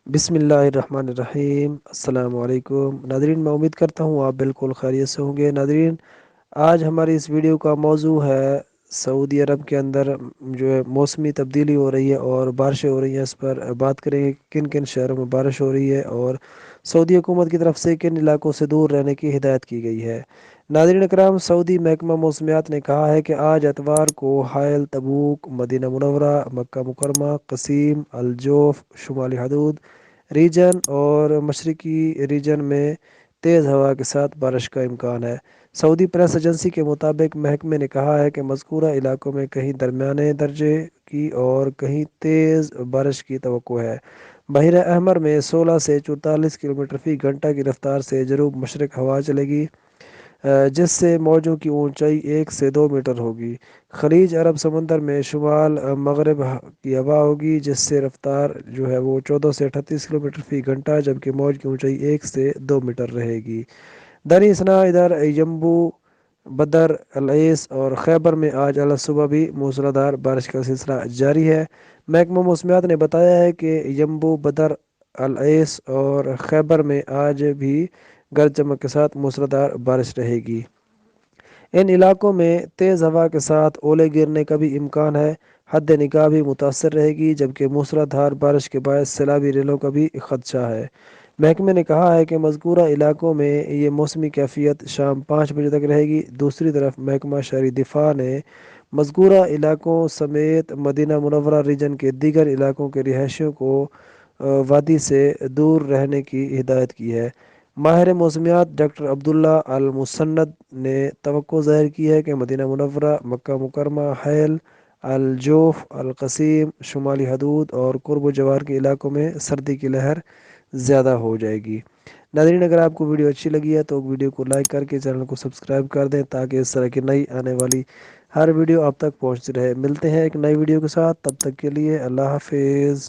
بسم اللہ الرحمن الرحیم، السلام علیکم ناظرین، میں امید کرتا ہوں آپ بالکل خیریت سے ہوں گے۔ ناظرین، آج ہماری اس ویڈیو کا موضوع ہے سعودی عرب کے اندر جو ہے موسمی تبدیلی ہو رہی ہے اور بارشیں ہو رہی ہیں، اس پر بات کریں گے کن کن شہروں میں بارش ہو رہی ہے اور سعودی حکومت کی طرف سے کن علاقوں سے دور رہنے کی ہدایت کی گئی ہے۔ ناظرین اکرام، سعودی محکمہ موسمیات نے کہا ہے کہ آج اتوار کو حائل، تبوک، مدینہ منورہ، مکہ مکرمہ، قصیم، الجوف، شمالی حدود ریجن اور مشرقی ریجن میں تیز ہوا کے ساتھ بارش کا امکان ہے۔ سعودی پریس ایجنسی کے مطابق محکمے نے کہا ہے کہ مذکورہ علاقوں میں کہیں درمیانے درجے کی اور کہیں تیز بارش کی توقع ہے۔ بحیرہ احمر میں 16 سے 44 کلومیٹر فی گھنٹہ کی رفتار سے جنوب مشرق ہوا چلے گی، جس سے موجوں کی اونچائی 1 سے 2 میٹر ہوگی۔ خلیج عرب سمندر میں شمال مغرب کی ہوا ہوگی، جس سے رفتار جو ہے وہ 14 سے 38 کلومیٹر فی گھنٹہ، جبکہ موج کی اونچائی 1 سے 2 میٹر رہے گی۔ دری اسنا ادھر یمبو، بدر، العیس اور خیبر میں آج اعلی صبح بھی موسلادھار بارش کا سلسلہ جاری ہے۔ محکمہ موسمیات نے بتایا ہے کہ یمبو، بدر، العیس اور خیبر میں آج بھی گرج چمک کے ساتھ موسلادھار بارش رہے گی۔ ان علاقوں میں تیز ہوا کے ساتھ اولے گرنے کا بھی امکان ہے۔ حد نکاح بھی متاثر رہے گی، جبکہ موسلادھار بارش کے باعث سیلابی ریلوں کا بھی خدشہ ہے۔ محکمے نے کہا ہے کہ مذکورہ علاقوں میں یہ موسمی کیفیت شام 5 بجے تک رہے گی۔ دوسری طرف محکمہ شہری دفاع نے مذکورہ علاقوں سمیت مدینہ منورہ ریجن کے دیگر علاقوں کے رہائشیوں کو وادی سے دور رہنے کی ہدایت کی ہے۔ ماہر موسمیات ڈاکٹر عبداللہ المسند نے توقع ظاہر کی ہے کہ مدینہ منورہ، مکہ مکرمہ، حائل، الجوف، القصیم، شمالی حدود اور قرب و جوار کے علاقوں میں سردی کی لہر زیادہ ہو جائے گی۔ ناظرین، اگر آپ کو ویڈیو اچھی لگی ہے تو ویڈیو کو لائک کر کے چینل کو سبسکرائب کر دیں تاکہ اس طرح کی نئی آنے والی ہر ویڈیو آپ تک پہنچتی رہے۔ ملتے ہیں ایک نئی ویڈیو کے ساتھ، تب تک کے لیے اللہ حافظ۔